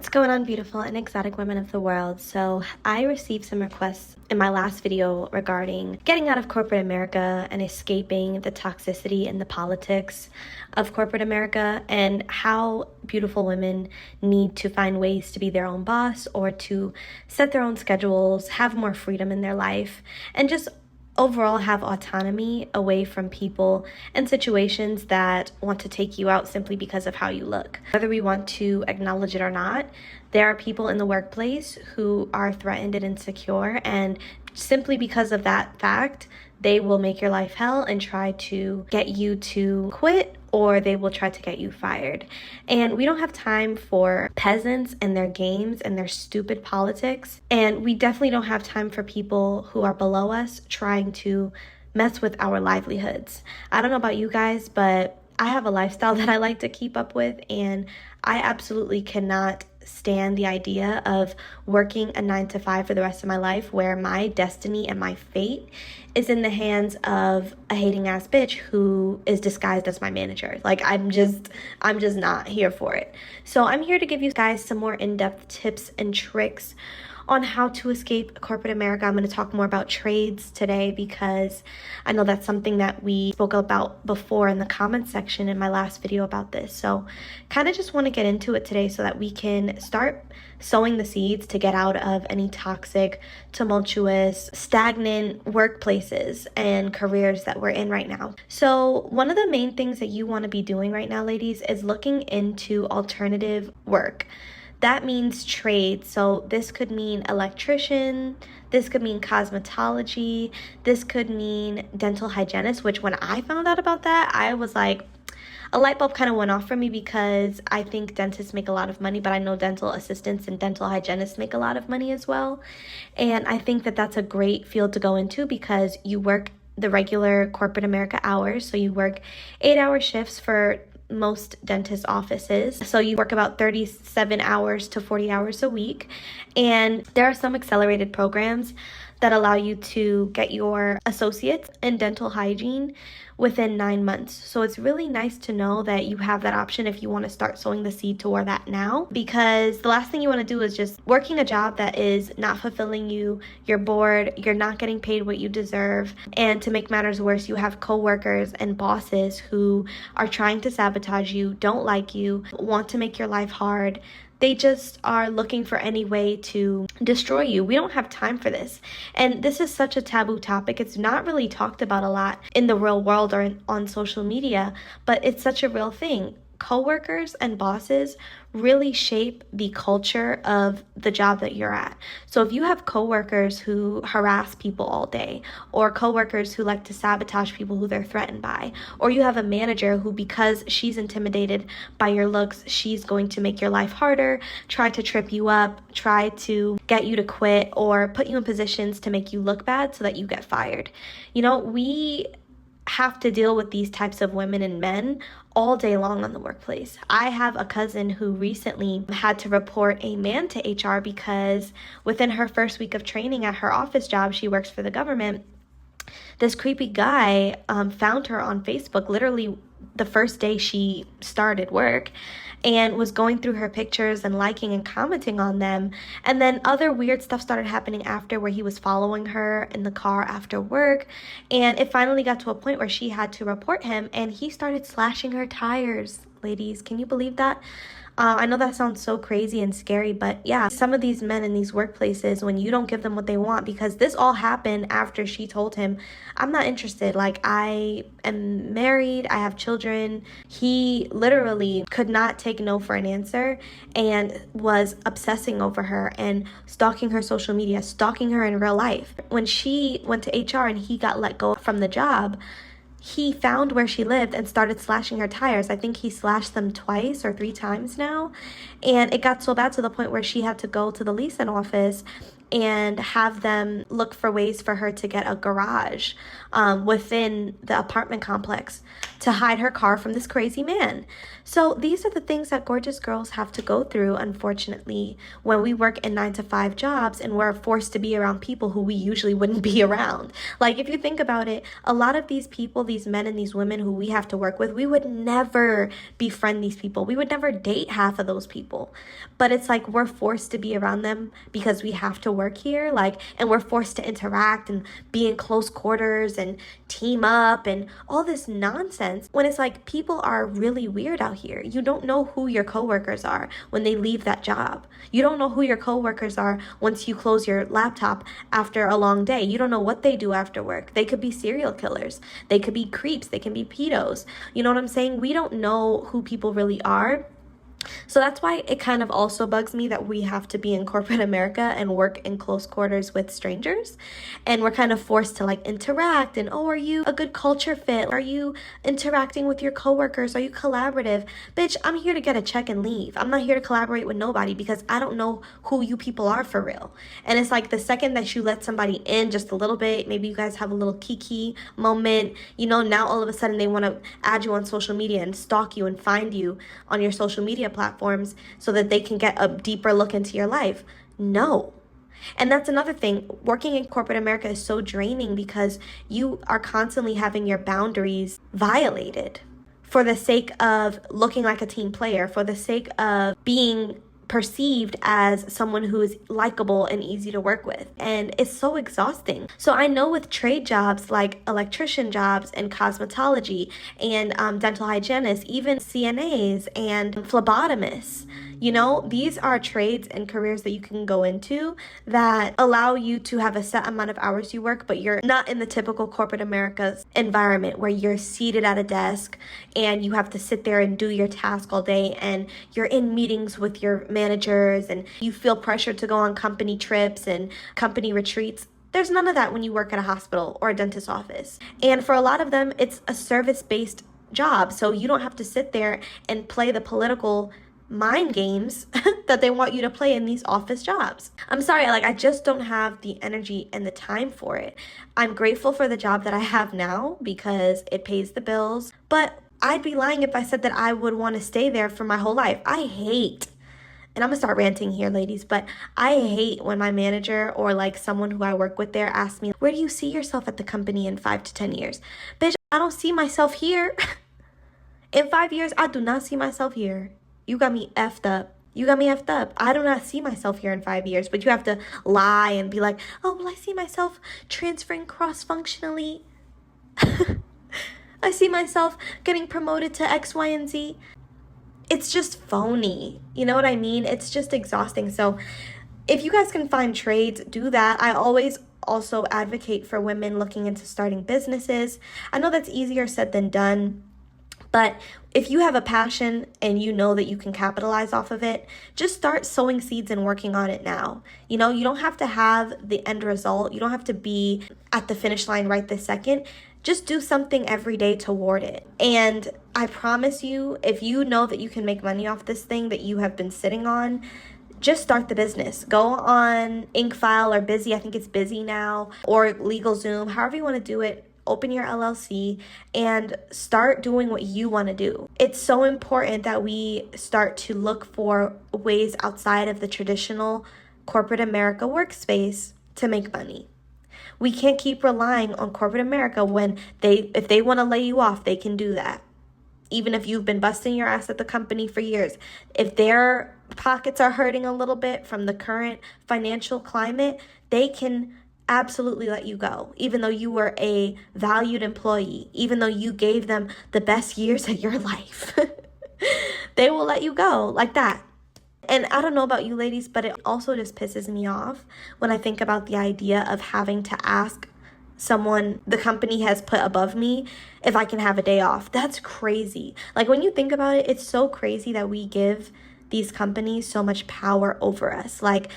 What's going on, beautiful and exotic women of the world? So I received some requests in my last video regarding getting out of corporate America and escaping the toxicity and the politics of corporate America, and how beautiful women need to find ways to be their own boss or to set their own schedules, have more freedom in their life, and just overall have autonomy away from people and situations that want to take you out simply because of how you look. Whether we want to acknowledge it or not, there are people in the workplace who are threatened and insecure, and simply because of that fact, they will make your life hell and try to get you to quit, or they will try to get you fired. And we don't have time for peasants and their games and their stupid politics. And we definitely don't have time for people who are below us trying to mess with our livelihoods. I don't know about you guys, but I have a lifestyle that I like to keep up with, and I absolutely cannot stand the idea of working a 9-to-5 for the rest of my life, where my destiny and my fate is in the hands of a hating ass bitch who is disguised as my manager. Like, I'm just not here for it. So I'm here to give you guys some more in-depth tips and tricks on how to escape corporate America. I'm going to talk more about trades today because I know that's something that we spoke about before in the comment section in my last video about this. So kind of just want to get into it today so that we can start sowing the seeds to get out of any toxic, tumultuous, stagnant workplaces and careers that we're in right now. So one of the main things that you want to be doing right now, ladies, is looking into alternative work. That means trade. So this could mean electrician, this could mean cosmetology, this could mean dental hygienist, which when I found out about that, I was like, a light bulb kind of went off for me, because I think dentists make a lot of money, but I know dental assistants and dental hygienists make a lot of money as well. And I think that that's a great field to go into because you work the regular corporate America hours. So you work 8-hour shifts for most dentist offices. So you work about 37 hours to 40 hours a week. And there are some accelerated programs that allow you to get your associates in dental hygiene within 9 months. So it's really nice to know that you have that option if you want to start sowing the seed toward that now, because the last thing you want to do is just working a job that is not fulfilling you. You're bored, you're not getting paid what you deserve, and to make matters worse, you have coworkers and bosses who are trying to sabotage you, don't like you, want to make your life hard. They just are looking for any way to destroy you. We don't have time for this. And this is such a taboo topic. It's not really talked about a lot in the real world or on social media, but it's such a real thing. Coworkers and bosses really shape the culture of the job that you're at. So if you have coworkers who harass people all day, or coworkers who like to sabotage people who they're threatened by, or you have a manager who, because she's intimidated by your looks, she's going to make your life harder, try to trip you up, try to get you to quit, or put you in positions to make you look bad so that you get fired. You know, we have to deal with these types of women and men all day long on the workplace. I have a cousin who recently had to report a man to HR because within her first week of training at her office job, she works for the government, this creepy guy found her on Facebook literally the first day she started work, and was going through her pictures and liking and commenting on them. And then other weird stuff started happening after, where he was following her in the car after work. And it finally got to a point where she had to report him, and he started slashing her tires. Ladies, can you believe that? I know that sounds so crazy and scary, but yeah, some of these men in these workplaces, when you don't give them what they want, because this all happened after she told him, I'm not interested. Like, I am married, I have children. He literally could not take no for an answer and was obsessing over her and stalking her social media, stalking her in real life. When she went to HR and he got let go from the job, he found where she lived and started slashing her tires. I think he slashed them 2 or 3 times now. And it got so bad to the point where she had to go to the leasing office and have them look for ways for her to get a garage within the apartment complex to hide her car from this crazy man. So these are the things that gorgeous girls have to go through, unfortunately, when we work in 9-to-5 jobs and we're forced to be around people who we usually wouldn't be around. Like, if you think about it, a lot of these people, these men and these women who we have to work with, we would never befriend these people. We would never date half of those people. But it's like we're forced to be around them because we have to work here, like, and we're forced to interact and be in close quarters and team up and all this nonsense, when it's like people are really weird out here. You don't know who your coworkers are when they leave that job. You don't know who your coworkers are once you close your laptop after a long day. You don't know what they do after work. They could be serial killers. They could be creeps. They can be pedos. You know what I'm saying? We don't know who people really are. So that's why it kind of also bugs me that we have to be in corporate America and work in close quarters with strangers. And we're kind of forced to like interact and, oh, are you a good culture fit? Are you interacting with your coworkers? Are you collaborative? Bitch, I'm here to get a check and leave. I'm not here to collaborate with nobody because I don't know who you people are for real. And it's like the second that you let somebody in just a little bit, maybe you guys have a little kiki moment, you know, now all of a sudden they want to add you on social media and stalk you and find you on your social media platforms so that they can get a deeper look into your life. No. And that's another thing. Working in corporate America is so draining because you are constantly having your boundaries violated for the sake of looking like a team player, for the sake of being perceived as someone who is likable and easy to work with. And it's so exhausting. So I know with trade jobs like electrician jobs and cosmetology and dental hygienists, even CNAs and phlebotomists, you know, these are trades and careers that you can go into that allow you to have a set amount of hours you work, but you're not in the typical corporate America's environment where you're seated at a desk and you have to sit there and do your task all day, and you're in meetings with your managers and you feel pressured to go on company trips and company retreats. There's none of that when you work at a hospital or a dentist's office. And for a lot of them, it's a service-based job. So you don't have to sit there and play the political mind games that they want you to play in these office jobs. I'm sorry, like, I just don't have the energy and the time for it. I'm grateful for the job that I have now because it pays the bills, but I'd be lying if I said that I would want to stay there for my whole life. I hate, and I'm gonna start ranting here, ladies, but I hate when my manager or like someone who I work with there asks me, where do you see yourself at the company in 5 to 10 years? Bitch, I don't see myself here. In 5 years, I do not see myself here. You got me effed up. You got me effed up. I do not see myself here in 5 years, but you have to lie and be like, oh, well, I see myself transferring cross-functionally. I see myself getting promoted to X, Y, and Z. It's just phony. You know what I mean? It's just exhausting. So if you guys can find trades, do that. I always also advocate for women looking into starting businesses. I know that's easier said than done. But if you have a passion and you know that you can capitalize off of it, just start sowing seeds and working on it now. You know, you don't have to have the end result. You don't have to be at the finish line right this second. Just do something every day toward it. And I promise you, if you know that you can make money off this thing that you have been sitting on, just start the business. Go on Inkfile or Busy. I think it's Busy now, or LegalZoom, however you want to do it. Open your LLC and start doing what you want to do. It's so important that we start to look for ways outside of the traditional corporate America workspace to make money. We can't keep relying on corporate America when if they want to lay you off, they can do that. Even if you've been busting your ass at the company for years, if their pockets are hurting a little bit from the current financial climate, they can absolutely let you go, even though you were a valued employee, even though you gave them the best years of your life. They will let you go like that. And I don't know about you ladies, but it also just pisses me off when I think about the idea of having to ask someone the company has put above me if I can have a day off. That's crazy. Like, when you think about it, it's so crazy that we give these companies so much power over us. Like,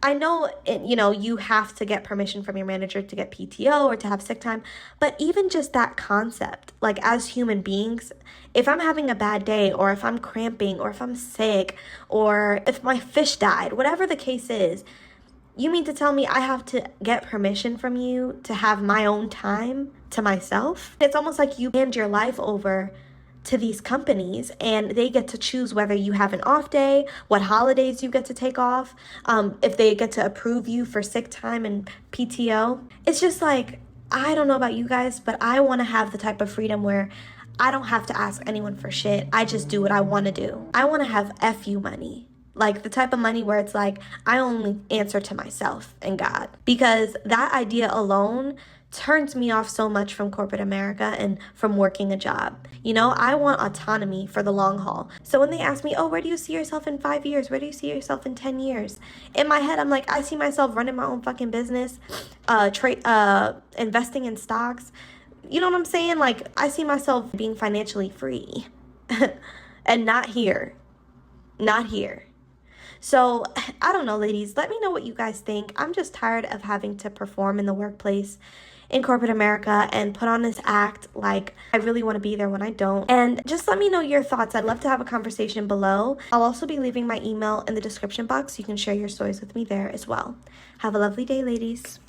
I know, you have to get permission from your manager to get PTO or to have sick time, but even just that concept, like, as human beings, if I'm having a bad day, or if I'm cramping, or if I'm sick, or if my fish died, whatever the case is, You mean to tell me I have to get permission from you to have my own time to myself? It's almost like you hand your life over to these companies and they get to choose whether you have an off day, what holidays you get to take off, if they get to approve you for sick time and PTO. It's just like, I don't know about you guys, but I want to have the type of freedom where I don't have to ask anyone for shit. I just do what I want to do. I want to have FU money. Like the type of money where it's like, I only answer to myself and God. Because that idea alone turns me off so much from corporate America and from working a job. You know, I want autonomy for the long haul. So when they ask me, oh, where do you see yourself in 5 years? Where do you see yourself in 10 years? In my head, I'm like, I see myself running my own fucking business, investing in stocks. You know what I'm saying? Like, I see myself being financially free and not here. Not here. So, I don't know, ladies. Let me know what you guys think. I'm just tired of having to perform in the workplace in corporate America and put on this act like I really want to be there when I don't. And just let me know your thoughts. I'd love to have a conversation below. I'll also be leaving my email in the description box so you can share your stories with me there as well. Have a lovely day, ladies.